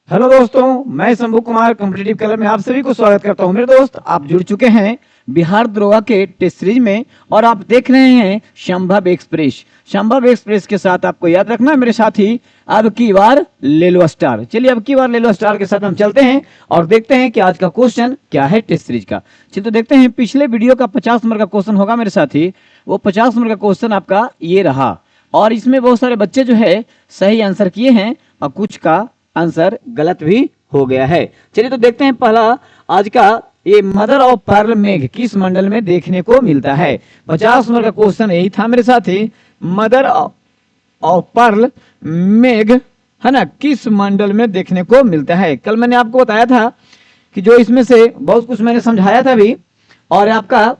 Hello दोस्तों, मैं Shambhu Kumar competitive colour में आप सभी को स्वागत करता हूं। मेरे दोस्त, आप जुड़ चुके हैं बिहार दरोगा के टेस्ट सीरीज में और आप देख रहे हैं संभव एक्सप्रेस। संभव एक्सप्रेस के साथ आपको याद रखना है मेरे साथी, अब की बार ले लो स्टार। चलिए अब की बार ले लो स्टार के साथ हम चलते हैं और देखते हैं कि आज का क्वेश्चन क्या है टेस्ट सीरीज का। चलिए तो देखते हैं, पिछले वीडियो का 50 नंबर का क्वेश्चन होगा मेरे साथी। वो 50 नंबर का क्वेश्चन आपका ये रहा और इसमें बहुत सारे बच्चे जो है सही आंसर किए हैं और कुछ का आंसर गलत भी हो गया है। चलिए तो देखते हैं पहला आज का, ये मदर ऑफ पर्ल मेघ किस मंडल में देखने को मिलता है। 50 नंबर का क्वेश्चन यही था मेरे साथी, मदर ऑफ पर्ल मेघ है ना किस मंडल में देखने को मिलता है। कल मैंने आपको बताया था कि जो इसमें से बहुत कुछ मैंने समझाया था भी और आपका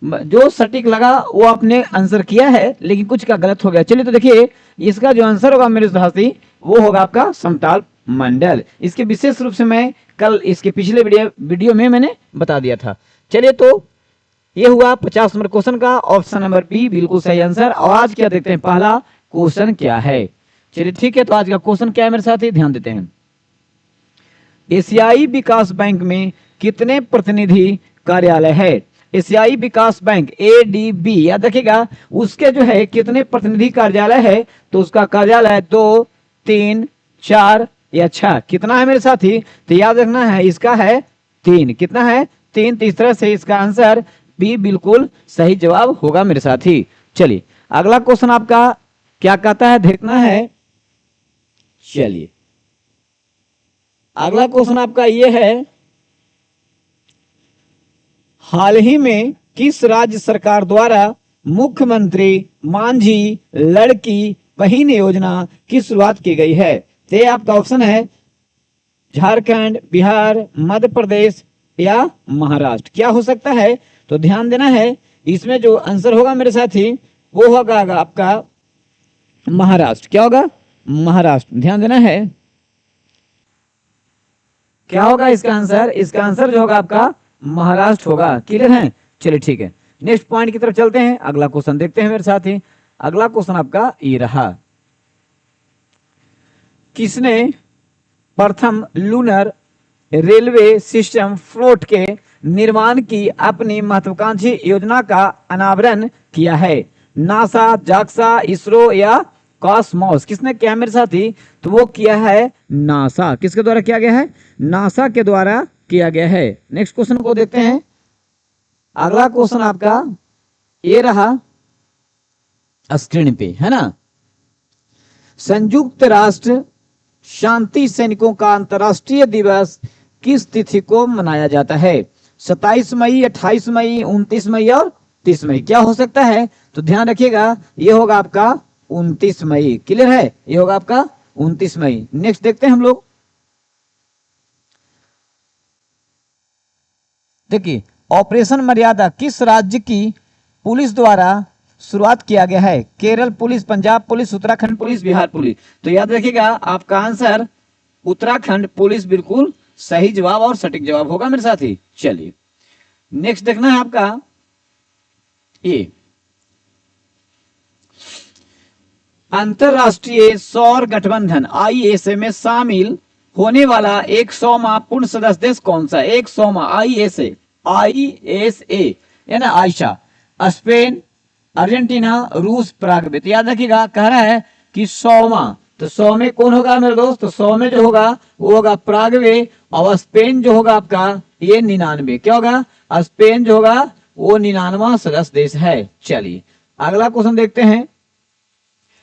जो सटीक लगा वो आपने आंसर किया है, लेकिन कुछ का गलत हो गया। चलिए तो देखिए, इसका जो आंसर होगा मेरे साथी वो होगा आपका समताल मंडल। इसके विशेष रूप से मैं कल इसके पिछले वीडियो में मैंने बता दिया था। चलिए तो ये हुआ 50 नंबर क्वेश्चन का ऑप्शन नंबर बी बिल्कुल सही आंसर। और आज क्या देखते हैं, पहला क्वेश्चन क्या है। चलिए ठीक है, तो आज का क्वेश्चन क्या है मेरे साथ ही ध्यान देते हैं। एशियाई विकास बैंक में कितने प्रतिनिधि कार्यालय है। एशियाई विकास बैंक ADB याद रखिएगा, उसके जो है कितने प्रतिनिधि कार्यालय है, तो उसका कार्यालय 2, 3, 4 या 6 कितना है मेरे साथी, तो याद रखना है इसका है 3। कितना है 3। तो इस तरह से इसका आंसर बी बिल्कुल सही जवाब होगा मेरे साथी। चलिए अगला क्वेश्चन आपका क्या कहता है देखना है। चलिए अगला क्वेश्चन आपका ये है, हाल ही में किस राज्य सरकार द्वारा मुख्यमंत्री मांझी लड़की बहन योजना की शुरुआत की गई है। तो ये आपका ऑप्शन है झारखंड, बिहार, मध्य प्रदेश या महाराष्ट्र। क्या हो सकता है, तो ध्यान देना है, इसमें जो आंसर होगा मेरे साथी वो होगा आपका महाराष्ट्र। क्या होगा, महाराष्ट्र। ध्यान देना है, क्या होगा इसका आंसर, इसका आंसर जो होगा आपका महाराष्ट्र होगा। क्लियर है। चलिए ठीक है, नेक्स्ट पॉइंट की तरफ चलते हैं, अगला क्वेश्चन देखते हैं मेरे साथी। अगला क्वेश्चन आपका ये रहा, किसने प्रथम लूनर रेलवे सिस्टम फ्लोट के निर्माण की अपनी महत्वाकांक्षी योजना का अनावरण किया है। नासा, जाक्सा, इसरो या कॉस्मोस। किसने किया मेरे साथी, तो वो किया है नासा। किसके द्वारा किया गया है, नासा के द्वारा किया गया है। नेक्स्ट क्वेश्चन को देखते हैं। अगला क्वेश्चन आपका ये रहा स्क्रीन पे है ना, संयुक्त राष्ट्र शांति सैनिकों का अंतर्राष्ट्रीय दिवस किस तिथि को मनाया जाता है। 27 मई, 28 मई, 29 मई और 30 मई। क्या हो सकता है, तो ध्यान रखिएगा ये होगा आपका 29 मई। क्लियर है, ये होगा आपका 29 मई। नेक्स्ट देखते हैं हम लोग। देखिए, ऑपरेशन मर्यादा किस राज्य की पुलिस द्वारा शुरुआत किया गया है। Kerala police, Punjab police, Uttarakhand police, Bihar police. तो याद रखिएगा आपका आंसर उत्तराखंड पुलिस बिल्कुल सही जवाब और सटीक जवाब होगा मेरे साथी। चलिए नेक्स्ट देखना है आपका ये, अंतरराष्ट्रीय सौर गठबंधन ISA में शामिल होने वाला 100वां पूर्ण सदस्य देश कौन सा है। 100वां ISA है ना, आयशा, स्पेन, अर्जेंटीना, रूस, पराग्वे। तो याद रखिएगा कह रहा है कि 100वां, तो 100 में कौन होगा मेरे दोस्त, तो 100 में जो होगा वो होगा पराग्वे और स्पेन जो होगा आपका ये 99। क्या होगा, स्पेन जो होगा वो 99वां सदस्य देश है। चलिए अगला क्वेश्चन देखते हैं।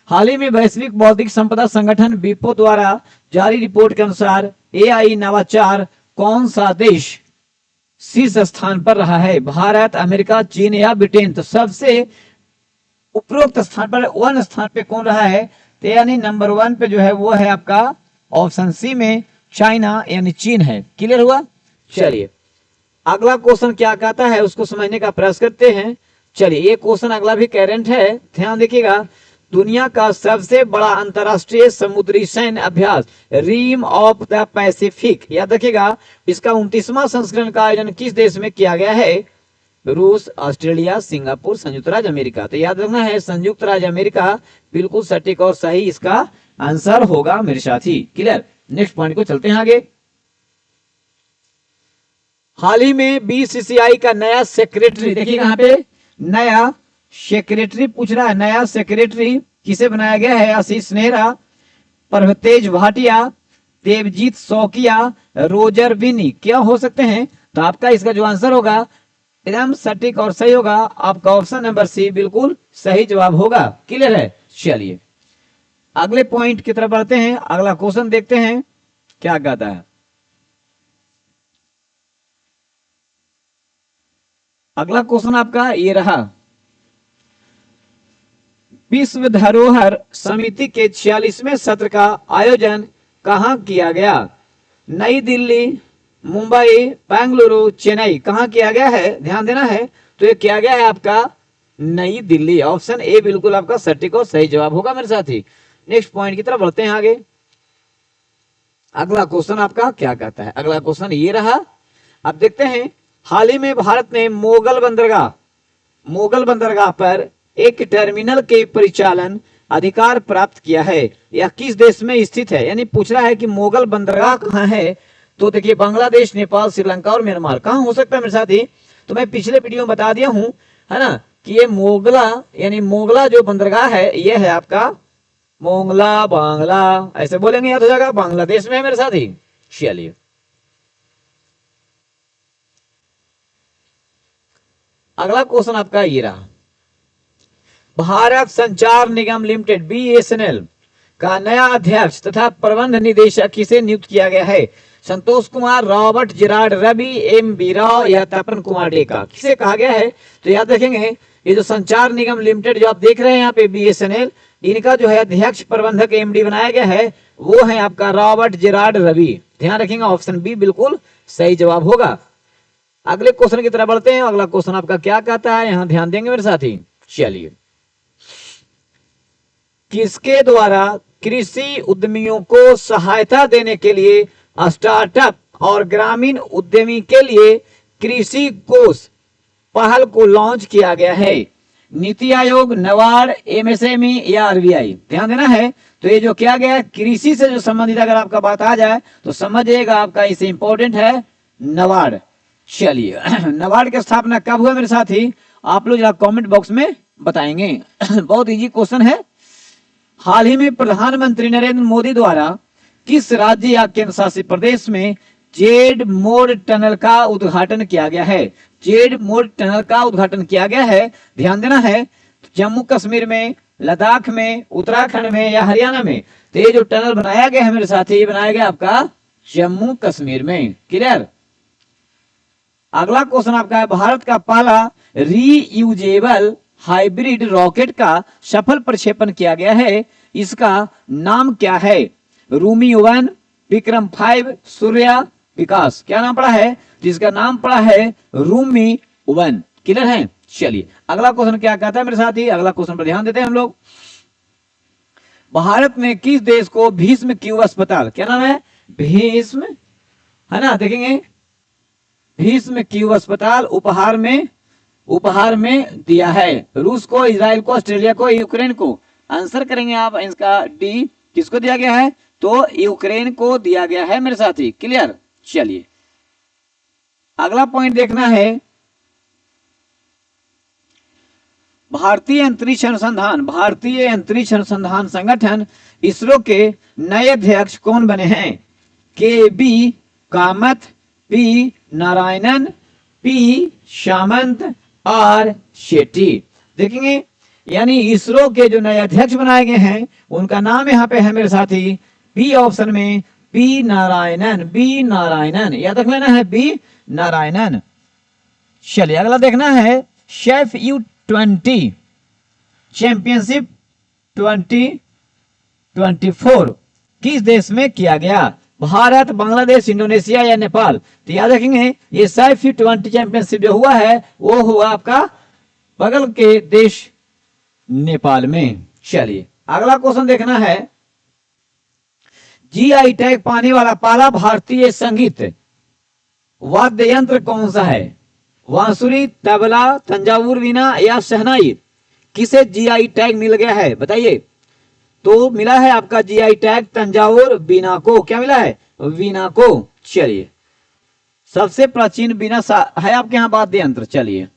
हाल ही में वैश्विक बौद्धिक संपदा संगठन विपो द्वारा जारी रिपोर्ट के अनुसार AI नवाचार कौन सा देश शीर्ष स्थान पर रहा है। भारत, अमेरिका, चीन या ब्रिटेन। तो सबसे उपरोक्त स्थान पर 1 स्थान पे कौन रहा है, तो यानी नंबर 1 पे जो है वो है आपका ऑप्शन सी में चाइना यानी चीन है। क्लियर हुआ। चलिए अगला क्वेश्चन क्या कहता है उसको समझने का प्रयास करते हैं। चलिए ये क्वेश्चन अगला भी करेंट है, ध्यान देखिएगा। दुनिया का सबसे बड़ा अंतरराष्ट्रीय समुद्री सैन्य अभ्यास रिम ऑफ द पैसिफिक, याद रखिएगा, इसका 29वां संस्करण का आयोजन किस देश में किया गया है। रूस, ऑस्ट्रेलिया, सिंगापुर, संयुक्त राज्य अमेरिका। तो याद रखना है संयुक्त राज्य अमेरिका बिल्कुल सटीक और सही इसका आंसर होगा मेरे साथी। क्लियर। नेक्स्ट पॉइंट को चलते हैं आगे। हाल ही में बीसीसीआई का नया सेक्रेटरी, देखिए कहां पे नया सेक्रेटरी पूछ रहा है, नया सेक्रेटरी किसे बनाया गया है? आशीष नेहरा, प्रभतेज भाटिया, देवजीत शौकिया, रोजर विनी। क्या हो सकते हैं? तो आपका इसका जो आंसर होगा एकदम सटीक और सही होगा, आपका ऑप्शन नंबर सी बिल्कुल सही जवाब होगा। क्लियर है? चलिए अगले पॉइंट की तरफ बढ़ते हैं, अगला क्वेश्चन देखते हैं क्या कहता है। अगला क्वेश्चन आपका ये रहा, विश्व धरोहर समिति के 46वें सत्र का आयोजन कहां किया गया? नई दिल्ली, मुंबई, बेंगलुरु, चेन्नई। कहां किया गया है? ध्यान देना है। तो ये किया गया है आपका नई दिल्ली। ऑप्शन ए बिल्कुल आपका सटीक और सही जवाब होगा मेरे साथी। नेक्स्ट पॉइंट की तरफ बढ़ते हैं आगे। अगला क्वेश्चन आपका क्या कहता है? अगला क्वेश्चन ये रहा, अब देखते हैं। हाल ही में भारत ने मोगल बंदरगाह पर एक टर्मिनल के परिचालन अधिकार प्राप्त किया है। यह किस देश में स्थित है? यानी पूछ रहा है कि मोगल बंदरगाह कहां है। तो देखिए बांग्लादेश, नेपाल, श्रीलंका और म्यांमार। कहां हो सकता है मेरे साथी? तो मैं पिछले वीडियो में बता दिया हूं, है ना, कि ये मोगला यानी मोगला जो बंदरगाह है ये है आपका मोंगला बांग्ला, ऐसे बोलेंगे याद हो जाएगा, बांग्लादेश में है मेरे साथी। चलिए अगला क्वेश्चन आपका ये रहा, भारत संचार निगम लिमिटेड बीएसएनएल का नया अध्यक्ष तथा प्रबंध निदेशक किसे नियुक्त किया गया है? संतोष कुमार, रॉबर्ट जेरार्ड, रवि एम बी राव या तपन कुमार डेका। किसे कहा गया है? तो याद रखेंगे ये जो संचार निगम लिमिटेड जो आप देख रहे हैं यहाँ पे बीएसएनएल, इनका जो है अध्यक्ष प्रबंधक एमडी बनाया गया है वो है आपका रॉबर्ट जेरार्ड रवि। ध्यान रखेंगे ऑप्शन बी बिल्कुल सही जवाब होगा। अगले क्वेश्चन की तरफ बढ़ते हैं। अगला क्वेश्चन आपका क्या कहता है, यहां ध्यान देंगे मेरे साथी। चलिए, किसके द्वारा कृषि उद्यमियों को सहायता देने के लिए स्टार्टअप और ग्रामीण उद्यमी के लिए कृषि कोष पहल को लॉन्च किया गया है? नीति आयोग, नबार्ड, एमएसएमई या आरबीआई? ध्यान देना है। तो ये जो किया गया है कृषि से जो संबंधित अगर आपका बात आ जाए तो समझिएगा आपका इसे इंपॉर्टेंट है नबार्ड। चलिए नबार्ड की स्थापना कब हुआ मेरे साथी? आप लोग जरा कमेंट बॉक्स में बताएंगे। बहुत इजी क्वेश्चन है। हाल ही में प्रधानमंत्री नरेंद्र मोदी द्वारा किस राज्य या केंद्र शासित प्रदेश में जेड मोड टनल का उद्घाटन किया गया है? जेड मोड टनल का उद्घाटन किया गया है, ध्यान देना है। जम्मू कश्मीर में, लद्दाख में, उत्तराखंड में या हरियाणा में? तो ये जो टनल बनाया गया है मेरे साथी, ये बनाया गया आपका जम्मू कश्मीर में। क्लियर? अगला क्वेश्चन आपका है, भारत का पहला रीयूजेबल हाइब्रिड रॉकेट का सफल प्रक्षेपण किया गया है, इसका नाम क्या है? रूमी 1, विक्रम 5, सूर्या, विकास। क्या नाम पड़ा है? जिसका नाम पड़ा है रूमी 1। क्लियर है? चलिए अगला क्वेश्चन क्या कहता है मेरे साथी? अगला क्वेश्चन पर ध्यान देते हैं हम लोग। भारत में किस देश को भीष्म क्यू अस्पताल, क्या नाम है? भीष्म, है ना, देखेंगे भीष्म क्यू अस्पताल उपहार में दिया है। रूस को, इजराइल को, ऑस्ट्रेलिया को, यूक्रेन को? आंसर करेंगे आप इसका डी। किसको दिया गया है? तो यूक्रेन को दिया गया है मेरे साथी। क्लियर? चलिए अगला पॉइंट देखना है, भारतीय अंतरिक्ष अनुसंधान संगठन इसरो के नए अध्यक्ष कौन बने हैं? K B Kamath, P Narayanan, P Samant, R Shetty. देखेंगे यानी इसरो के जो नए अध्यक्ष बनाए गए हैं उनका नाम यहाँ पे है मेरे साथी बी ऑप्शन में, बी नारायणन। बी नारायणन याद रख लेना है, बी नारायणन। चलिए अगला देखना है, शेफ U20 चैंपियनशिप 2024 किस देश में किया गया? भारत, बांग्लादेश, इंडोनेशिया या नेपाल? तो याद रखेंगे ये शेफ U20 चैंपियनशिप जो हुआ है वो हुआ आपका बगल के देश नेपाल में। चलिए अगला क्वेश्चन देखना है, जीआई टैग पाने वाला पहला भारतीय संगीत वाद्य यंत्र कौन सा है? बांसुरी, तबला, तंजावुर वीणा या शहनाई? किसे जीआई टैग मिल गया है बताइए? तो मिला है आपका जीआई टैग तंजावुर बीना को। क्या मिला है? वीना को। चलिए, सबसे प्राचीन बीना है आपके यहाँ वाद्य यंत्र। चलिए,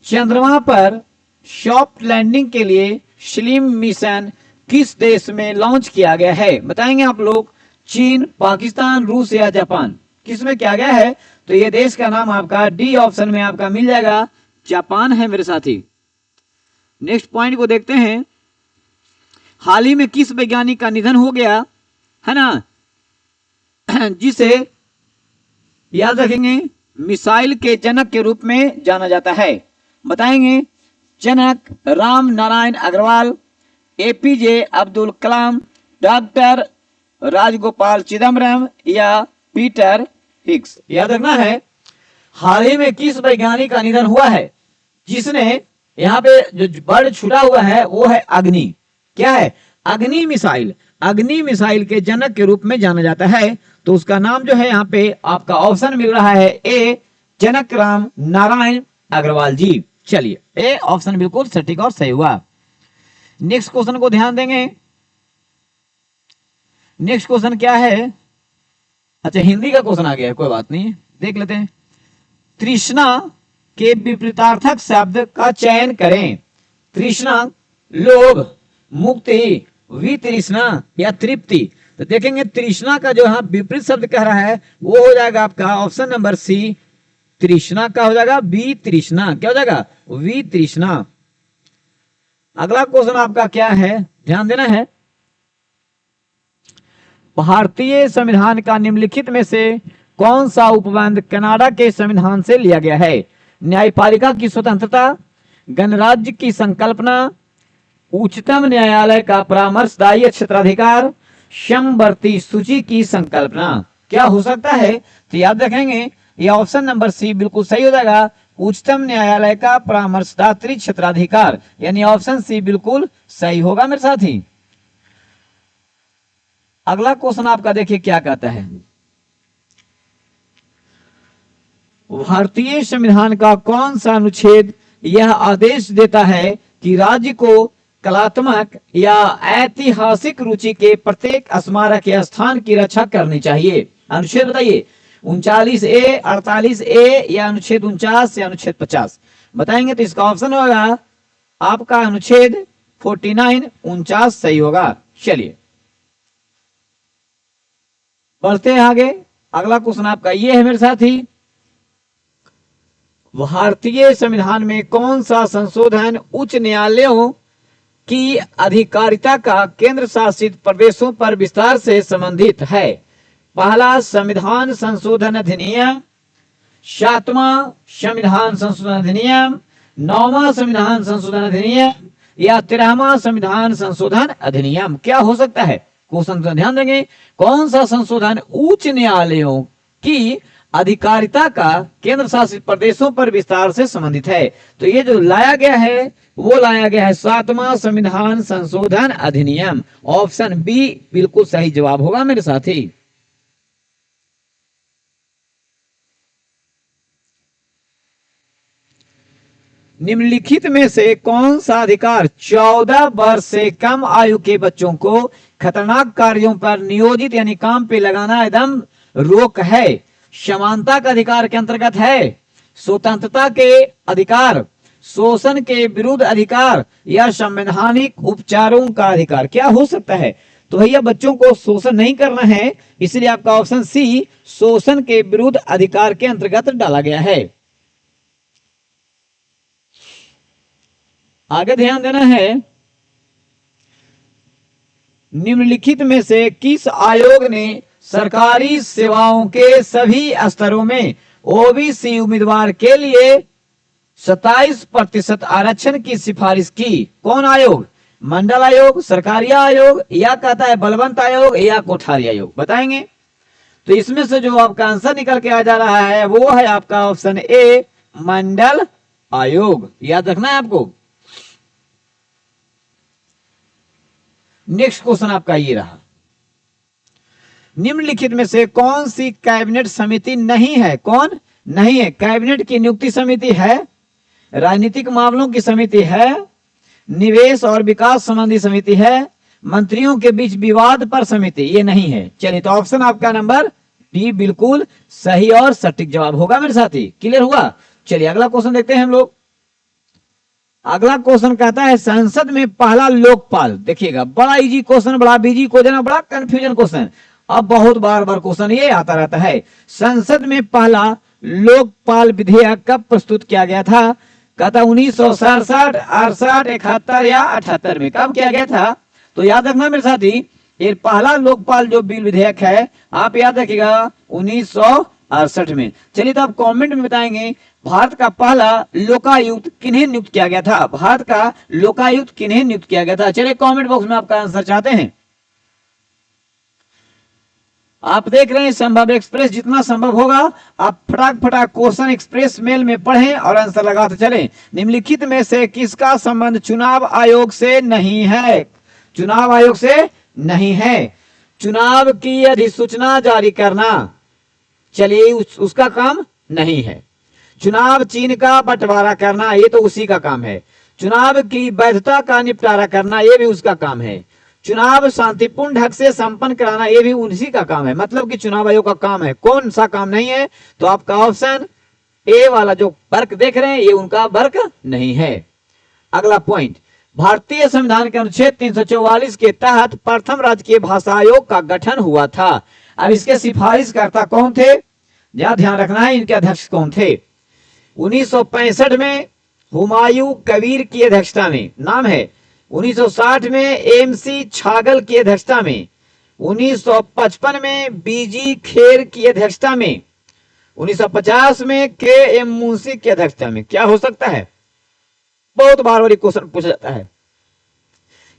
चंद्रमा पर सॉफ्ट लैंडिंग के लिए स्लिम मिशन किस देश में लॉन्च किया गया है? बताएंगे आप लोग। चीन, पाकिस्तान, रूस या जापान, किस में किया गया है? तो ये देश का नाम आपका डी ऑप्शन में आपका मिल जाएगा, जापान है मेरे साथी। नेक्स्ट पॉइंट को देखते हैं। हाल ही में किस वैज्ञानिक का निधन हो गया है ना, जिसे याद रखेंगे मिसाइल के जनक के रूप में जाना जाता है? बताएंगे। जनक राम नारायण अग्रवाल, एपीजे अब्दुल कलाम, डॉक्टर राजगोपाल चिदम्बरम या पीटर हिग्स। याद रखना है, हाल ही में किस वैज्ञानिक का निधन हुआ है जिसने, यहाँ पे जो वर्ड छुटा हुआ है वो है अग्नि। क्या है? अग्नि मिसाइल। अग्नि मिसाइल के जनक के रूप में जाना जाता है। तो उसका नाम जो है यहाँ पे आपका ऑप्शन मिल रहा है ए, जनक राम नारायण अग्रवाल जी। चलिए, ए ऑप्शन बिल्कुल सटीक और सही हुआ। नेक्स्ट क्वेश्चन को ध्यान देंगे। नेक्स्ट क्वेश्चन क्या है? अच्छा, हिंदी का क्वेश्चन आ गया है, कोई बात नहीं, देख लेते हैं। तृष्णा के विपरीतार्थक शब्द का चयन करें। तृष्णा, लोभ, मुक्ति, वितृष्णा या तृप्ति। तो देखेंगे तृष्णा का जो यहाँ विपरीत शब्द कह रहा है वो हो जाएगा आपका ऑप्शन नंबर सी, तृष्णा का हो जाएगा वितृष्णा। क्या हो जाएगा? वितृष्णा। अगला क्वेश्चन आपका क्या है, ध्यान देना है। भारतीय संविधान का निम्नलिखित में से कौन सा उपबंध कनाडा के संविधान से लिया गया है? न्यायपालिका की स्वतंत्रता, गणराज्य की संकल्पना, उच्चतम न्यायालय का परामर्शदायी क्षेत्राधिकार, समवर्ती सूची की संकल्पना। क्या हो सकता है? तो याद रखेंगे ये ऑप्शन नंबर सी बिल्कुल सही हो जाएगा, उच्चतम न्यायालय का परामर्शदात्री क्षेत्राधिकार, यानी ऑप्शन सी बिल्कुल सही होगा मेरे साथी। अगला क्वेश्चन आपका देखिए क्या कहता है। भारतीय संविधान का कौन सा अनुच्छेद यह आदेश देता है कि राज्य को कलात्मक या ऐतिहासिक रुचि के प्रत्येक स्मारक या स्थान की रक्षा करनी चाहिए? अनुच्छेद बताइए। 39A, 48A या अनुच्छेद 49 या अनुच्छेद 50? बताएंगे तो इसका ऑप्शन होगा आपका अनुच्छेद 49, 49 सही होगा। चलिए, बढ़ते हैं आगे। अगला क्वेश्चन आपका ये है मेरे साथी। भारतीय संविधान में कौन सा संशोधन उच्च न्यायालयों की अधिकारिता का केंद्र शासित प्रदेशों पर विस्तार से संबंधित है? पहला, संविधान संशोधन अधिनियम, 7वां संविधान संशोधन अधिनियम, 9वां संविधान संशोधन अधिनियम या 13वां संविधान संशोधन अधिनियम? क्या हो सकता है? क्वेश्चन का ध्यान देंगे। कौन सा संशोधन उच्च न्यायालयों की अधिकारिता का केंद्र शासित प्रदेशों पर विस्तार से संबंधित है? तो ये जो लाया गया है वो लाया गया है 7वां संविधान संशोधन अधिनियम। ऑप्शन बी बिल्कुल सही जवाब होगा मेरे साथी। निम्नलिखित में से कौन सा अधिकार 14 वर्ष से कम आयु के बच्चों को खतरनाक कार्यों पर नियोजित यानी काम पे लगाना एकदम रोक है? समानता का अधिकार के अंतर्गत है, स्वतंत्रता के अधिकार, शोषण के विरुद्ध अधिकार या संवैधानिक उपचारों का अधिकार? क्या हो सकता है? तो भैया बच्चों को शोषण नहीं करना है, इसलिए आपका ऑप्शन सी शोषण के विरुद्ध अधिकार के अंतर्गत डाला गया है। आगे ध्यान देना है। निम्नलिखित में से किस आयोग ने सरकारी सेवाओं के सभी स्तरों में ओबीसी उम्मीदवार के लिए 27% आरक्षण की सिफारिश की? कौन आयोग? मंडल आयोग, सरकारी आयोग या कहता है बलवंत आयोग या कोठारी आयोग? बताएंगे। तो इसमें से जो आपका आंसर निकल के आ जा रहा है वो है आपका ऑप्शन ए, मंडल आयोग। याद रखना है आपको। नेक्स्ट क्वेश्चन आपका ये रहा। निम्नलिखित में से कौन सी कैबिनेट समिति नहीं है? कौन नहीं है? कैबिनेट की नियुक्ति समिति है, राजनीतिक मामलों की समिति है, निवेश और विकास संबंधी समिति है, मंत्रियों के बीच विवाद पर समिति, ये नहीं है। चलिए, तो ऑप्शन आपका नंबर डी बिल्कुल सही और सटीक जवाब होगा मेरे साथी। क्लियर हुआ? चलिए अगला क्वेश्चन देखते हैं हम लोग। अगला क्वेश्चन कहता है संसद में पहला लोकपाल। देखिएगा, बड़ा इजी क्वेश्चन, बड़ा बिजी क्वेश्चन, बड़ा कंफ्यूजन क्वेश्चन। अब बहुत बार क्वेश्चन ये आता रहता है, संसद में पहला लोकपाल विधेयक कब प्रस्तुत किया गया था? कहता 1967, 68, 71 या 78 में कब किया गया था? तो याद रखना मेरे साथी, ये पहला लोकपाल जो बिल विधेयक है आप याद रखिएगा 1968 में। चलिए, तो आप कमेंट में बताएंगे भारत का पहला लोकायुक्त किन्हें नियुक्त किया गया था? भारत का लोकायुक्त किन्हें नियुक्त किया गया था? चलिए कमेंट बॉक्स में आपका आंसर चाहते हैं। आप देख रहे हैं संभव एक्सप्रेस, जितना संभव होगा आप फटाक फटाक क्वेश्चन एक्सप्रेस मेल में पढ़ें और आंसर लगाते चलें। निम्नलिखित में से किसका संबंध चुनाव आयोग से नहीं है? चुनाव आयोग से नहीं है। चुनाव की अधिसूचना जारी करना, चलिए उसका काम नहीं है। चुनाव चिन्ह का बंटवारा करना, ये तो उसी का काम है। चुनाव की वैधता का निपटारा करना, ये भी उसका काम है। चुनाव शांतिपूर्ण ढंग से संपन्न कराना, ये भी उसी का काम है। मतलब कि चुनाव आयोग का काम है। कौन सा काम नहीं है? तो आपका ऑप्शन ए वाला जो वर्क देख रहे हैं ये उनका वर्क नहीं है। अगला पॉइंट, भारतीय संविधान के अनुच्छेद 344 के तहत प्रथम राजकीय भाषा आयोग का गठन हुआ था। अब इसके सिफारिशकर्ता कौन थे? ध्यान रखना है, इनके अध्यक्ष कौन थे? 1965 में हुमायूं कबीर की अध्यक्षता में, नाम है। 1960 में एमसी छागल की अध्यक्षता में। 1955 में बीजी खेर की अध्यक्षता में। 1950 में के एम मुंशी की अध्यक्षता में। क्या हो सकता है? बहुत बार क्वेश्चन पूछा जाता है।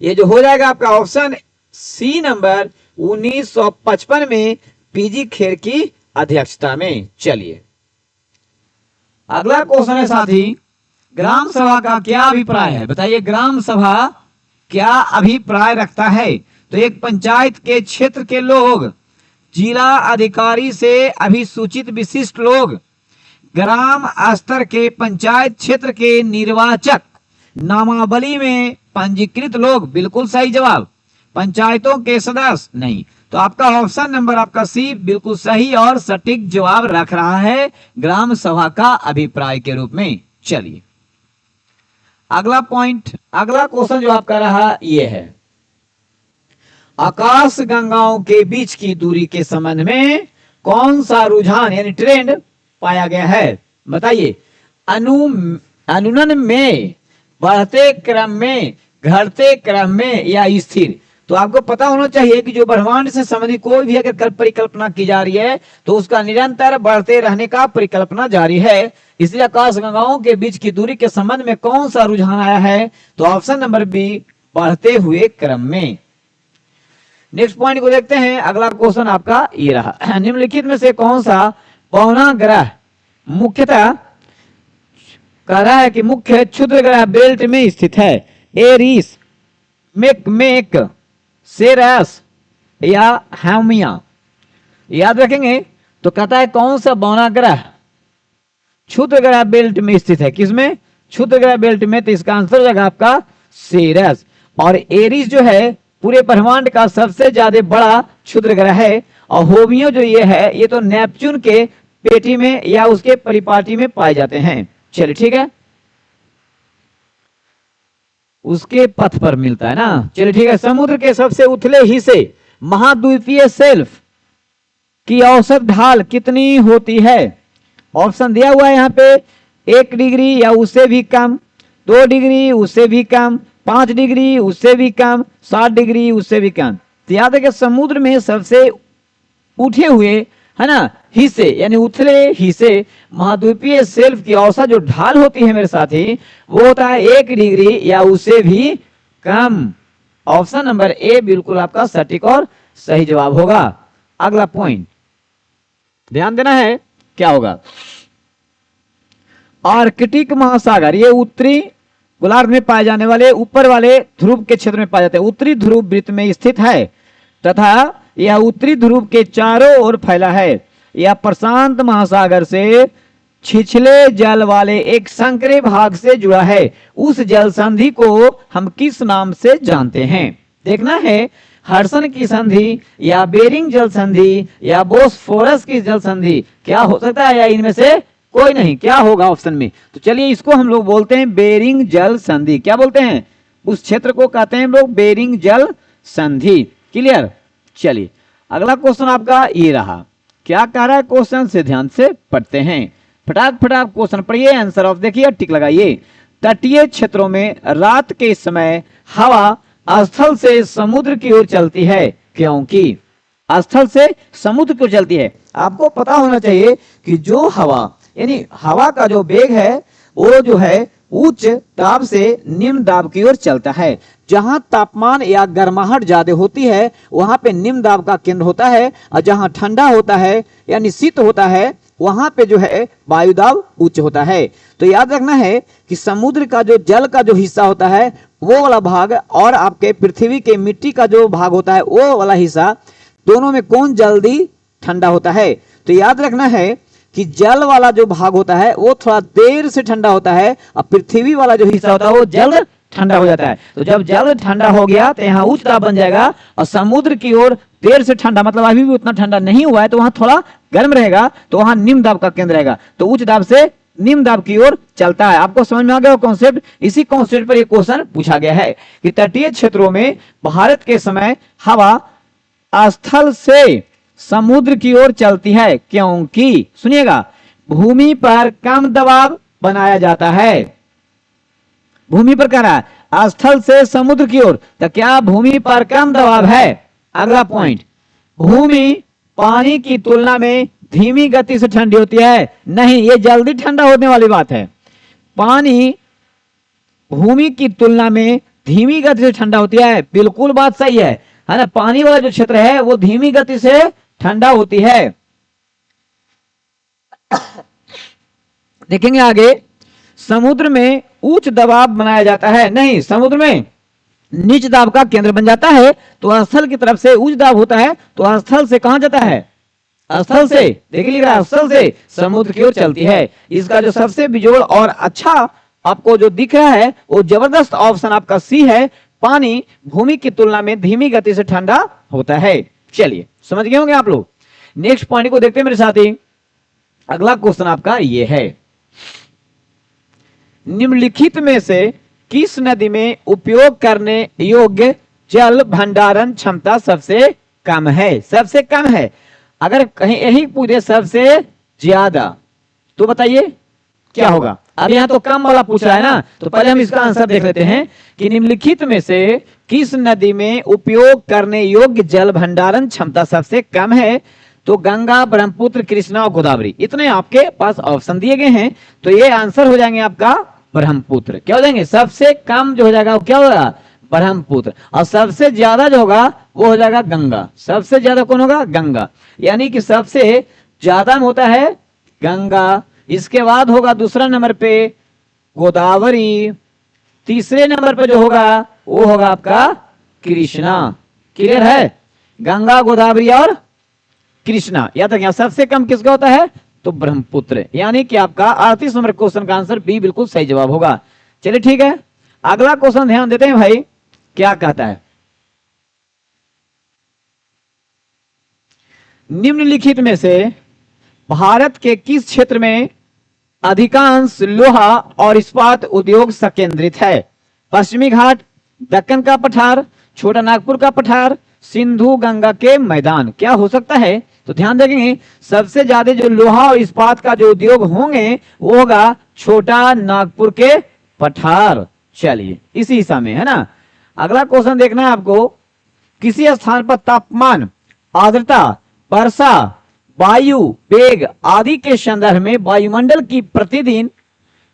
ये जो हो जाएगा आपका ऑप्शन सी नंबर 1955 में पीजी खेर की अध्यक्षता में। चलिए अगला क्वेश्चन है साथी, ग्राम सभा का क्या अभिप्राय है? बताइए, ग्राम सभा क्या अभिप्राय रखता है? तो एक पंचायत के क्षेत्र के लोग जिला अधिकारी से अभिसूचित विशिष्ट लोग, ग्राम स्तर के पंचायत क्षेत्र के निर्वाचक, नामावली में पंजीकृत लोग, बिल्कुल सही जवाब। पंचायतों के सदस्य नहीं। तो आपका ऑप्शन नंबर आपका सी बिल्कुल सही और सटीक जवाब रख रहा है ग्राम सभा का अभिप्राय के रूप में। चलिए अगला पॉइंट, अगला क्वेश्चन जो आपका रहा ये है, आकाश गंगाओं के बीच की दूरी के संबंध में कौन सा रुझान यानी ट्रेंड पाया गया है? बताइए, अनुनन में, बढ़ते क्रम में, घटते क्रम में या स्थिर? तो आपको पता होना चाहिए कि जो ब्रह्मांड से संबंधित कोई भी अगर परिकल्पना की जा रही है तो उसका निरंतर बढ़ते रहने का परिकल्पना जारी है। इसलिए आकाश गंगाओं के बीच की दूरी के संबंध में कौन सा रुझान आया है? तो ऑप्शन नंबर बी, बढ़ते हुए क्रम में। नेक्स्ट पॉइंट को देखते हैं। अगला क्वेश्चन आपका ये रहा, निम्नलिखित में से कौन सा पौना ग्रह मुख्यतः कह रहा है कि मुख्य क्षुद्र ग्रह बेल्ट में स्थित है? एरीस, मेक, सेरस या हामिया? याद रखेंगे तो कहता है कौन सा बौना ग्रह क्षुद्र ग्रह बेल्ट में स्थित है? किसमें? क्षुद्र ग्रह बेल्ट में। तो इसका आंसर हो जाएगा आपका सेरस। और एरीस जो है पूरे ब्रह्मांड का सबसे ज्यादा बड़ा क्षुद्र ग्रह है। और होमियो जो ये है ये तो नेपच्यून के पेटी में या उसके परिपाटी में पाए जाते हैं। चलिए ठीक है, उसके पथ पर मिलता है ना। चलिए ठीक है, समुद्र के सबसे उथले हिस्से महाद्वीपीय शेल्फ की औसत ढाल कितनी होती है? ऑप्शन दिया हुआ है यहाँ पे, 1 डिग्री या उससे भी कम, 2 डिग्री उससे भी कम, 5 डिग्री उससे भी कम, 7 डिग्री उससे भी कम। तो याद है कि समुद्र में सबसे उठे हुए है ना हिस्से यानी उथले हिस्से महाद्वीपीय शेल्फ की औसत जो ढाल होती है मेरे साथी वो होता है 1 डिग्री या उससे भी कम। ऑप्शन नंबर ए बिल्कुल आपका सटीक और सही जवाब होगा। अगला पॉइंट ध्यान देना है, क्या होगा? आर्कटिक महासागर ये उत्तरी गोलार्ध में पाए जाने वाले ऊपर वाले ध्रुव के क्षेत्र में पाए जाते हैं, उत्तरी ध्रुव वृत्त में स्थित है तथा यह उत्तरी ध्रुव के चारों ओर फैला है। यह प्रशांत महासागर से छिछले जल वाले एक संकरे भाग से जुड़ा है, उस जल संधि को हम किस नाम से जानते हैं? देखना है, हडसन की संधि या बेरिंग जल संधि या बोस्फोरस की जल संधि, क्या हो सकता है या इनमें से कोई नहीं? क्या होगा ऑप्शन में? तो चलिए इसको हम लोग बोलते हैं बेरिंग जल संधि। क्या बोलते हैं? उस क्षेत्र को कहते हैं हम लोग बेरिंग जल संधि। क्लियर? चलिए अगला क्वेश्चन आपका ये रहा। क्या कह रहा है क्वेश्चन से ध्यान से पढ़ते हैं। फटाक फटाक क्वेश्चन पढ़िए, आंसर ऑफ देखिए, टिक लगाइए। तटीय क्षेत्रों में रात के समय हवा स्थल से समुद्र की ओर चलती है, क्योंकि स्थल से समुद्र की ओर चलती है। आपको पता होना चाहिए कि जो हवा यानी हवा का जो वेग है वो जो है उच्च दाब से निम्न दाब की ओर चलता है। जहां तापमान या गर्माहट ज्यादा होती है वहां पे निम्न दाब का केंद्र होता है, और जहां ठंडा होता है यानी शीत होता है वहां पे जो है वायु दाब उच्च होता है। तो याद रखना है कि समुद्र का जो जल का जो हिस्सा होता है वो वाला भाग और आपके पृथ्वी के मिट्टी का जो भाग होता है वो वाला हिस्सा, दोनों में कौन जल्दी ठंडा होता है? तो याद रखना है कि जल वाला जो भाग होता है वो थोड़ा देर से ठंडा होता है, और पृथ्वी वाला जो हिस्सा होता है वो जल्द ठंडा हो जाता है। तो जब जल्द ठंडा हो गया तो यहाँ उच्च दाब बन जाएगा, और समुद्र की ओर देर से ठंडा मतलब अभी भी उतना ठंडा नहीं हुआ है तो वहां थोड़ा गर्म रहेगा, तो वहां निम्न दाब का केंद्र रहेगा, तो उच्च दाब से निम्न दाब की ओर चलता है। आपको समझ में आ गया कॉन्सेप्ट? इसी कॉन्सेप्ट पर यह क्वेश्चन पूछा गया है कि तटीय क्षेत्रों में भारत के समय हवा स्थल से समुद्र की ओर चलती है, क्योंकि सुनिएगा भूमि पर कम दबाव बनाया जाता है। भूमि पर कह रहा है स्थल से समुद्र की ओर, तो क्या भूमि पर कम दबाव है? अगला पॉइंट, भूमि पानी की तुलना में धीमी गति से ठंडी होती है। नहीं, ये जल्दी ठंडा होने वाली बात है। पानी भूमि की तुलना में धीमी गति से ठंडा होती है, बिल्कुल बात सही है ना? पानी वाला जो क्षेत्र है वो धीमी गति से ठंडा होती है। देखेंगे आगे, समुद्र में उच्च दबाव बनाया जाता है। नहीं, समुद्र में नीच दाब का केंद्र बन जाता है, तो स्थल की तरफ से उच्च दाब होता है, तो स्थल से कहां जाता है? स्थल से, देखिए लिख रहा है स्थल से समुद्र की ओर चलती है। इसका जो सबसे बिजोड़ और अच्छा आपको जो दिख रहा है वो जबरदस्त ऑप्शन आपका सी है, पानी भूमि की तुलना में धीमी गति से ठंडा होता है। चलिए समझ गए होंगे आप लोग। नेक्स्ट पॉइंट को देखते हैं मेरे साथी। अगला क्वेश्चन आपका ये है, निम्नलिखित में से किस नदी में उपयोग करने योग्य जल भंडारण क्षमता सबसे कम है? सबसे कम है। अगर कहीं यही पूछे सबसे ज्यादा तो बताइए क्या होगा? अब यहाँ तो कम वाला पूछ रहा है ना, तो पहले हम इसका आंसर देख लेते हैं कि निम्नलिखित में से किस नदी में उपयोग करने योग्य जल भंडारण क्षमता सबसे कम है? तो गंगा, ब्रह्मपुत्र, कृष्णा और गोदावरी, इतने आपके पास ऑप्शन दिए गए हैं, तो ये आंसर हो जाएंगे आपका ब्रह्मपुत्र। क्या हो जाएंगे? सबसे कम जो हो जाएगा वो क्या होगा? ब्रह्मपुत्र। और सबसे ज्यादा जो होगा वो हो जाएगा गंगा। सबसे ज्यादा कौन होगा? गंगा। यानी कि सबसे ज्यादा में होता है गंगा, इसके बाद होगा दूसरा नंबर पे गोदावरी, तीसरे नंबर पे जो होगा वो होगा आपका कृष्णा। क्लियर है? गंगा, गोदावरी और कृष्णा। याद रखिए सबसे कम किसका होता है? तो ब्रह्मपुत्र। यानी कि आपका 38 नंबर क्वेश्चन का आंसर बी बिल्कुल सही जवाब होगा। चलिए ठीक है, अगला क्वेश्चन ध्यान देते हैं भाई, क्या कहता है? निम्नलिखित में से भारत के किस क्षेत्र में अधिकांश लोहा और इस्पात उद्योग संकेंद्रित है? पश्चिमी घाट, दक्कन का पठार, छोटा नागपुर का पठार, सिंधु गंगा के मैदान। क्या हो सकता है? तो ध्यान देखेंगे सबसे ज्यादा जो लोहा और इस्पात का जो उद्योग होंगे वो होगा छोटा नागपुर के पठार। चलिए इसी हिस्सा में है ना। अगला क्वेश्चन देखना है आपको, किसी स्थान पर तापमान, आर्द्रता, वर्षा, वायु वेग आदि के संदर्भ में वायुमंडल की प्रतिदिन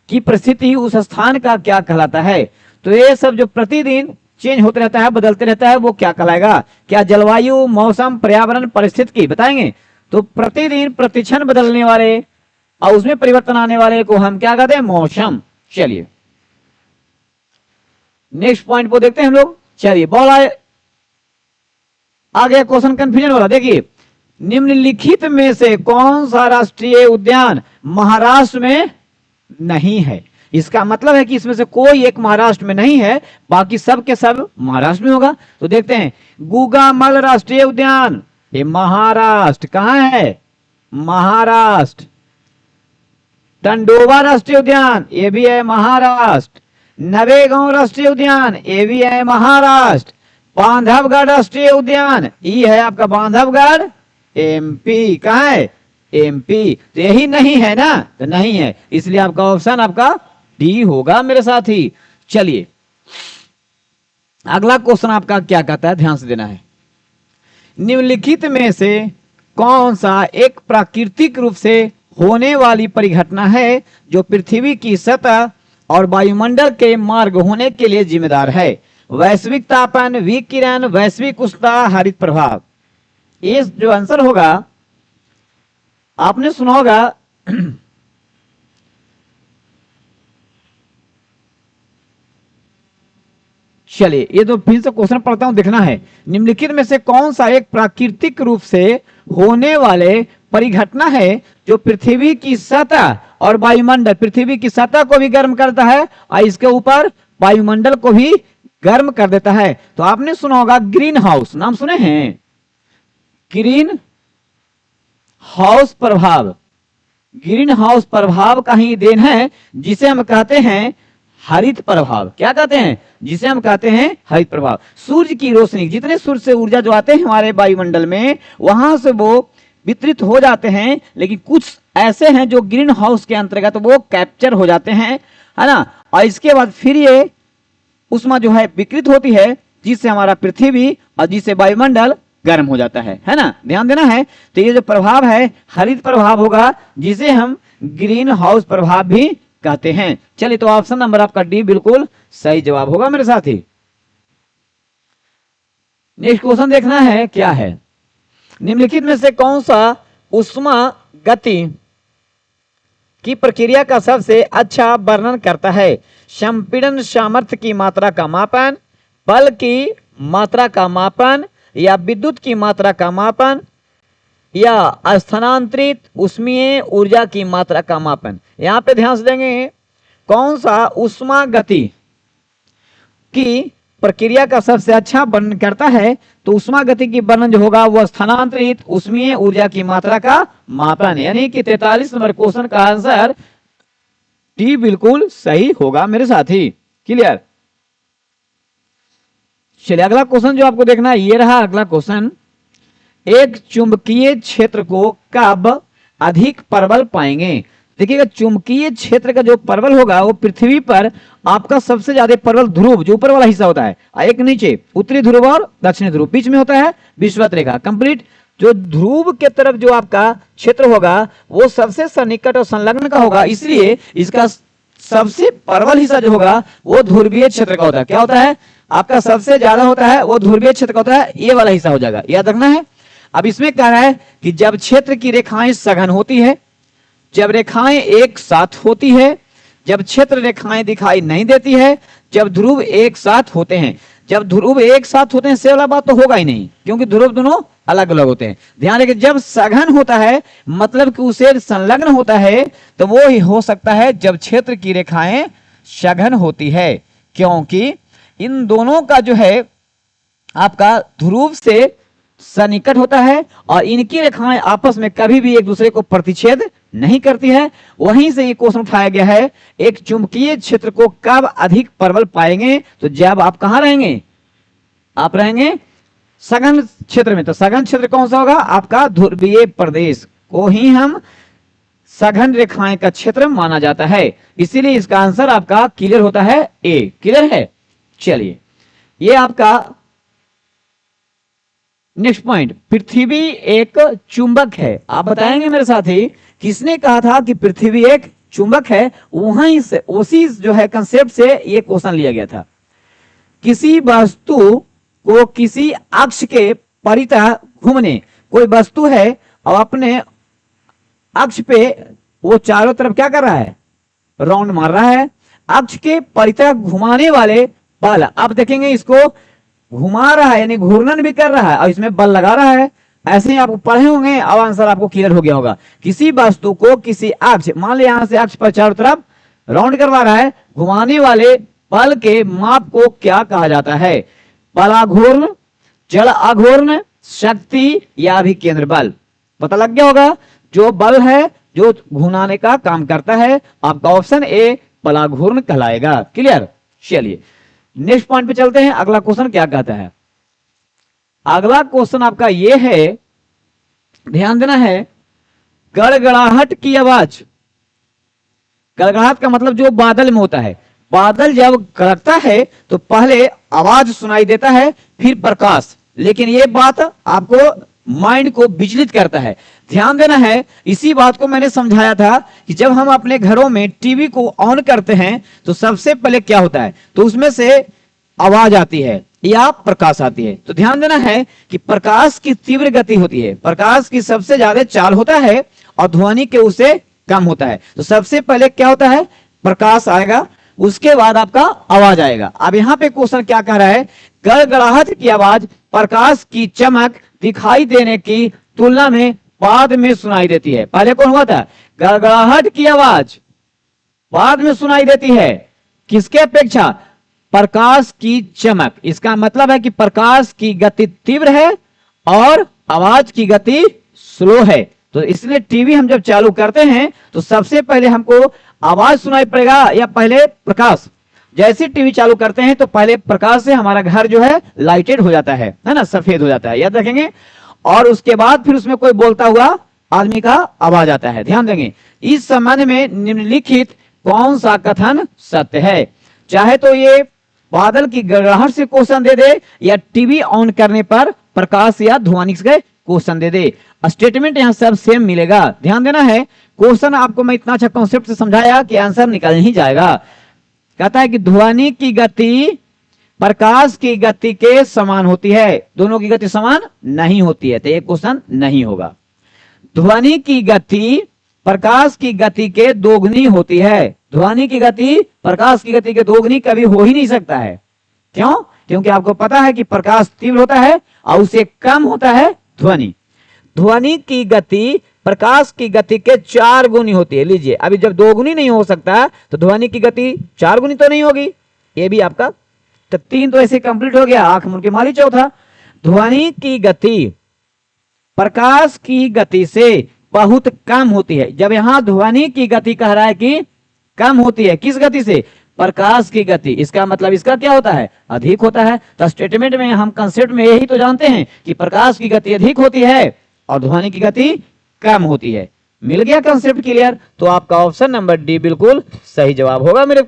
की परिस्थिति उस स्थान का क्या कहलाता है? तो ये सब जो प्रतिदिन चेंज होते रहता है, बदलते रहता है, वो क्या कहलाएगा? क्या जलवायु, मौसम, पर्यावरण, परिस्थिति बताएंगे? तो प्रतिदिन प्रतिक्षण बदलने वाले और उसमें परिवर्तन आने वाले को हम क्या कहते हैं? मौसम। चलिए नेक्स्ट पॉइंट को देखते हैं हम लोग। चलिए बॉल आ गया क्वेश्चन कंफ्यूजन वाला। देखिए निम्नलिखित में से कौन सा राष्ट्रीय उद्यान महाराष्ट्र में नहीं है? इसका मतलब है कि इसमें से कोई एक महाराष्ट्र में नहीं है, बाकी सब के सब महाराष्ट्र में होगा। तो देखते हैं, गुगामल राष्ट्रीय उद्यान, ये महाराष्ट्र, कहां है? महाराष्ट्र। टंडोबा राष्ट्रीय उद्यान, ये भी है महाराष्ट्र। नवेगांव राष्ट्रीय उद्यान, ये भी है महाराष्ट्र। बांधवगढ़ राष्ट्रीय उद्यान, ये है आपका बांधवगढ़, एमपी। कहां है? एमपी। तो यही नहीं है ना, तो नहीं है, इसलिए आपका ऑप्शन आपका डी होगा मेरे साथी। चलिए अगला क्वेश्चन आपका क्या कहता है, ध्यान से देना है। निम्नलिखित में से कौन सा एक प्राकृतिक रूप से होने वाली परिघटना है जो पृथ्वी की सतह और वायुमंडल के मार्ग होने के लिए जिम्मेदार है? वैश्विक तापन, विकिरण, वैश्विक उष्णता, हरित प्रभाव। ये जो आंसर होगा, आपने सुना होगा चलिए ये तो फिर से क्वेश्चन पढ़ता हूं, देखना है। निम्नलिखित में से कौन सा एक प्राकृतिक रूप से होने वाले परिघटना है जो पृथ्वी की सतह और वायुमंडल, पृथ्वी की सतह को भी गर्म करता है और इसके ऊपर वायुमंडल को भी गर्म कर देता है? तो आपने सुना होगा ग्रीन हाउस, नाम सुने हैं? ग्रीन हाउस प्रभाव, ग्रीन हाउस प्रभाव का ही देन है, जिसे हम कहते हैं हरित प्रभाव। क्या कहते हैं? जिसे हम कहते हैं हरित प्रभाव। सूर्य की रोशनी, जितने सूर्य से ऊर्जा जो आते हैं हमारे वायुमंडल में, वहां से वो वितरित हो जाते हैं, लेकिन कुछ ऐसे हैं जो ग्रीन हाउस के अंतर्गत वो कैप्चर हो जाते हैं, है ना। और इसके बाद फिर ये उष्मा जो है विकृत होती है, जिससे हमारा पृथ्वी और जिससे वायुमंडल गर्म हो जाता है ना। ध्यान देना है। तो ये जो प्रभाव है हरित प्रभाव होगा, जिसे हम ग्रीन हाउस प्रभाव भी कहते हैं। चलिए तो ऑप्शन नंबर आपका डी बिल्कुल सही जवाब होगा मेरे साथी। नेक्स्ट क्वेश्चन देखना है क्या है। निम्नलिखित में से कौन सा उष्मा गति की प्रक्रिया का सबसे अच्छा वर्णन करता है? संपीड़न सामर्थ्य की मात्रा का मापन, बल की मात्रा का मापन, या विद्युत की मात्रा का मापन, या स्थानांतरित उष्मीय ऊर्जा की मात्रा का मापन? यहां पे ध्यान से देंगे, कौन सा उष्मा गति की प्रक्रिया का सबसे अच्छा वर्णन करता है? तो उष्मा गति की वर्णन जो होगा वो स्थानांतरित उष्मीय ऊर्जा की मात्रा का मापन, यानी कि 43 नंबर क्वेश्चन का आंसर डी बिल्कुल सही होगा मेरे साथी। क्लियर? चलिए अगला क्वेश्चन जो आपको देखना है, ये रहा अगला क्वेश्चन। एक चुंबकीय क्षेत्र को कब अधिक प्रबल पाएंगे? देखिएगा, चुंबकीय क्षेत्र का जो प्रबल होगा वो पृथ्वी पर आपका सबसे ज्यादा प्रबल ध्रुव, जो ऊपर वाला हिस्सा होता है, एक नीचे उत्तरी ध्रुव और दक्षिणी ध्रुव, बीच में होता है विषुवत रेखा कंप्लीट। जो ध्रुव के तरफ जो आपका क्षेत्र होगा वो सबसे सन्निकट और संलग्न का होगा, इसलिए इसका सबसे प्रबल हिस्सा जो होगा वो ध्रुवीय क्षेत्र का होता है। क्या होता है? आपका सबसे ज्यादा होता है वो ध्रुवीय क्षेत्र का होता है, ये वाला हिस्सा हो जाएगा, याद रखना है। अब इसमें कह रहा है कि जब क्षेत्र की रेखाएं सघन होती है, जब रेखाएं एक साथ होती है, जब क्षेत्र रेखाएं दिखाई नहीं देती है, जब ध्रुव एक साथ होते हैं। जब ध्रुव एक साथ होते हैं से वाला बात तो होगा ही नहीं, क्योंकि ध्रुव दोनों अलग अलग होते हैं। ध्यान रखिए, जब सघन होता है मतलब कि उसे संलग्न होता है, तो वो ही हो सकता है जब क्षेत्र की रेखाएं सघन होती है, क्योंकि इन दोनों का जो है आपका ध्रुव से सन्निकट होता है और इनकी रेखाएं आपस में कभी भी एक दूसरे को प्रतिच्छेद नहीं करती है। वहीं से ये क्वेश्चन उठाया गया है, एक चुंबकीय क्षेत्र को कब अधिक प्रबल पाएंगे? तो जब आप कहां रहेंगे? आप रहेंगे सघन क्षेत्र में। तो सघन क्षेत्र कौन सा होगा? आपका ध्रुवीय प्रदेश को ही हम सघन रेखाएं का क्षेत्र माना जाता है, इसीलिए इसका आंसर आपका क्लियर होता है ए। क्लियर है? चलिए ये आपका नेक्स्ट पॉइंट, पृथ्वी एक चुंबक है। आप बताएंगे मेरे साथी, किसने कहा था कि पृथ्वी एक चुंबक है? वहीं से उसी जो है कंसेप्ट से ये क्वेश्चन लिया गया था। किसी वस्तु को किसी अक्ष के परितः घूमने, कोई वस्तु है और अपने अक्ष पे वो चारों तरफ क्या कर रहा है? राउंड मार रहा है। अक्ष के परितः घुमाने वाले बल, आप देखेंगे इसको घुमा रहा है यानी घूर्णन भी कर रहा है और इसमें बल लगा रहा है। ऐसे ही आप पढ़े होंगे, अब आंसर आपको क्लियर हो गया होगा। किसी वस्तु को किसी अक्ष, मान लिया यहां से अक्ष पर चारों तरफ राउंड करवा रहा है, घुमाने वाले बल के माप को क्या कहा जाता है? बलाघूर्ण, जल आघूर्ण, शक्ति या अभिकेंद्र बल? पता लग गया होगा। जो बल है जो घुमाने का काम करता है, आपका ऑप्शन ए बलाघूर्ण कहलाएगा। क्लियर? चलिए नेक्स्ट पॉइंट पे चलते हैं। अगला क्वेश्चन क्या कहता है? अगला क्वेश्चन आपका ये है, ध्यान देना है, गड़गड़ाहट की आवाज। गड़गड़ाहट का मतलब जो बादल में होता है, बादल जब गड़गता है तो पहले आवाज सुनाई देता है, फिर प्रकाश। लेकिन ये बात आपको माइंड को विचलित करता है, ध्यान देना है। इसी बात को मैंने समझाया था कि जब हम अपने घरों में टीवी को ऑन करते हैं तो सबसे पहले क्या होता है, तो उसमें से आवाज आती है या प्रकाश आती है। तो ध्यान देना है कि प्रकाश की तीव्र गति होती है, प्रकाश की सबसे ज्यादा चाल होता है और ध्वनि के उससे कम होता है। तो सबसे पहले क्या होता है? प्रकाश आएगा, उसके बाद आपका आवाज आएगा। अब यहाँ पे क्वेश्चन क्या कह रहा है? गड़गड़ाहट की आवाज प्रकाश की चमक दिखाई देने की तुलना में बाद में सुनाई देती है। पहले कौन हुआ था? गड़गड़ाहट की आवाज बाद में सुनाई देती है, किसके अपेक्षा? प्रकाश की चमक। इसका मतलब है कि प्रकाश की गति तीव्र है और आवाज की गति स्लो है। तो इसलिए टीवी हम जब चालू करते हैं तो सबसे पहले हमको आवाज सुनाई पड़ेगा या पहले प्रकाश? जैसे टीवी चालू करते हैं तो पहले प्रकाश से हमारा घर जो है लाइटेड हो जाता है ना, सफेद हो जाता है, याद रखेंगे। और उसके बाद फिर उसमें कोई बोलता हुआ आदमी का आवाज आता है, ध्यान देंगे। इस संबंध में निम्नलिखित कौन सा कथन सत्य है? चाहे तो ये बादल की गड़गड़ाहट से क्वेश्चन दे दे या टीवी ऑन करने पर प्रकाश या ध्वनि से क्वेश्चन दे दे, स्टेटमेंट यहां सब सेम मिलेगा। ध्यान देना है, क्वेश्चन आपको मैं इतना अच्छा कॉन्सेप्ट से समझाया कि आंसर निकल ही जाएगा। कहता है कि ध्वनि की गति प्रकाश की गति के समान होती है, दोनों की गति समान नहीं होती है, तो ये क्वेश्चन नहीं होगा। ध्वनि की गति प्रकाश की गति के दोगुनी होती है, ध्वनि की गति प्रकाश की गति के दोगुनी कभी हो ही नहीं सकता है। क्यों? क्योंकि आपको पता है कि प्रकाश तीव्र होता है और उससे कम होता है ध्वनि। ध्वनि की गति प्रकाश की गति के 4 गुनी होती है। लीजिए, अभी जब 2 गुनी नहीं हो सकता तो ध्वनि की गति 4 गुनी तो नहीं होगी, ये भी आपका तो 3 तो ऐसे कंप्लीट हो गया, आंख मुड़ के माली चौथा। ध्वनि की गति प्रकाश की गति से बहुत कम होती है। जब यहां ध्वनि की गति कह रहा है कि कम होती है, किस गति से? प्रकाश की गति। इसका मतलब इसका क्या होता है? अधिक होता है। तो स्टेटमेंट में हम कंसेप्ट में यही तो जानते हैं कि प्रकाश की गति अधिक होती है और ध्वनि की गति कम होती है। मिल गया कंसेप्ट क्लियर? तो आपका ऑप्शन नंबर डी बिल्कुल सही जवाब होगा मेरे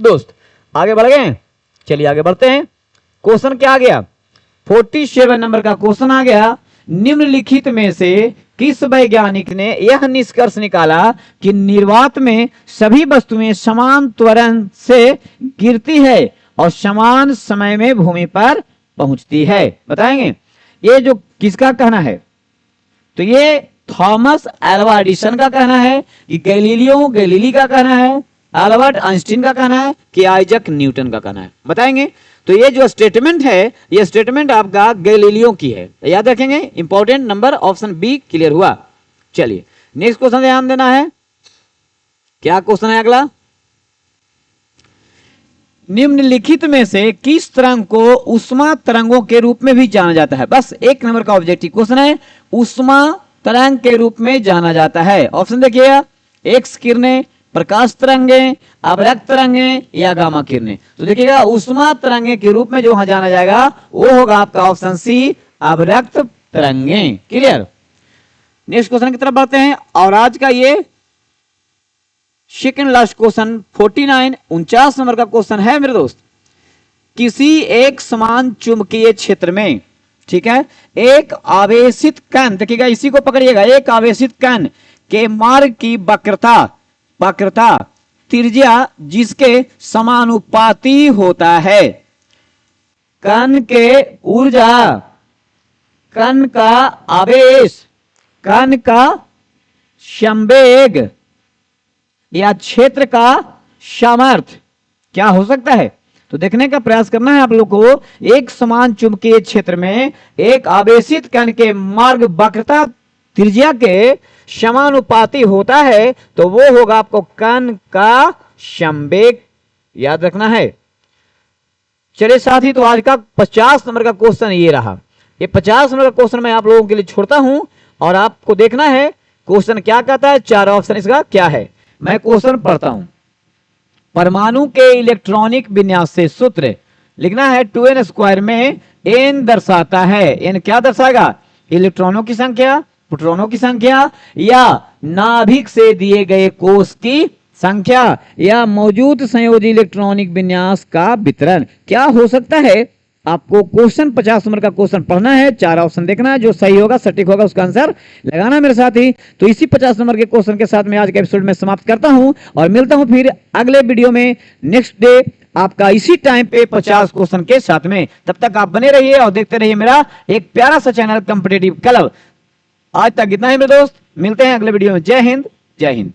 दोस्त। आगे बढ़ गए, चलिए आगे बढ़ते हैं। क्वेश्चन क्या आ गया? 47 नंबर का क्वेश्चन आ गया, निम्नलिखित में से किस वैज्ञानिक ने यह निष्कर्ष निकाला कि निर्वात में सभी वस्तुएं समान त्वरण से गिरती है और समान समय में भूमि पर पहुंचती है? बताएंगे ये जो किसका कहना है? तो ये थॉमस एल्वा एडिसन का कहना है कि गैलीलियो गैलीली का कहना है, एल्बर्ट आइंस्टीन का कहना है कि आइजक न्यूटन का कहना है? बताएंगे। तो ये जो स्टेटमेंट है, ये स्टेटमेंट आपका गैलीलियो की है, याद रखेंगे। Important number option B clear हुआ। चलिए नेक्स्ट क्वेश्चन ध्यान देना है। क्या क्वेश्चन है अगला? निम्नलिखित में से किस तरंग को उष्मा तरंगों के रूप में भी जाना जाता है? बस 1 नंबर का ऑब्जेक्टिव क्वेश्चन है, उष्मा तरंग के रूप में जाना जाता है। ऑप्शन देखिएगा, एक्स किरणें, प्रकाश तरंगे, अवरक्त तरंगे या गामा किरणें। तो देखिएगा उष्मा तरंगे के रूप में जो वहां जाना जाएगा वो होगा आपका ऑप्शन सी, अवरक्त तरंगे। क्लियर? नेक्स्ट क्वेश्चन की तरफ बढ़ते हैं। और आज का ये सेकंड लास्ट क्वेश्चन 49 नंबर का क्वेश्चन है मेरे दोस्त। किसी एक समान चुंबकीय क्षेत्र में, ठीक है, एक आवेशित कण, देखिएगा इसी को पकड़िएगा, एक आवेशित कण के मार्ग की वक्रता त्रिज्या जिसके समानुपाती होता है, कण के ऊर्जा, कण का आवेश, कण का संवेग या क्षेत्र का सामर्थ्य क्या हो सकता है? तो देखने का प्रयास करना है आप लोग को। एक समान चुंबकीय क्षेत्र में एक आवेशित कण के मार्ग वक्रता त्रिज्या के समानुपाती होता है तो वो होगा आपको कण का संवेग, याद रखना है। चलिए साथी, तो आज का 50 नंबर का क्वेश्चन ये रहा। ये 50 नंबर का क्वेश्चन मैं आप लोगों के लिए छोड़ता हूं और आपको देखना है क्वेश्चन क्या कहता है, 4 ऑप्शन इसका क्या है। मैं क्वेश्चन पढ़ता हूं। परमाणु के इलेक्ट्रॉनिक विन्यास से सूत्र लिखना है 2n² में n दर्शाता है। n क्या दर्शाएगा? इलेक्ट्रॉनों की संख्या, प्रोटॉनों की संख्या, या नाभिक से दिए गए कोष की संख्या, या मौजूद संयोजी इलेक्ट्रॉनिक विन्यास का वितरण। क्या हो सकता है? आपको क्वेश्चन 50 नंबर का क्वेश्चन पढ़ना है, 4 ऑप्शन देखना है, जो सही होगा सटीक होगा उसका आंसर लगाना है मेरे साथ ही। तो इसी 50 नंबर के क्वेश्चन के साथ मैं आज के एपिसोड में समाप्त करता हूं और मिलता हूं फिर अगले वीडियो में नेक्स्ट डे आपका इसी टाइम पे 50 क्वेश्चन के साथ में। तब तक आप बने रहिए और देखते रहिए मेरा एक प्यारा सा चैनल कॉम्पिटिटिव क्लब। आज तक इतना ही मेरे दोस्त, मिलते हैं अगले वीडियो में। जय हिंद, जय हिंद।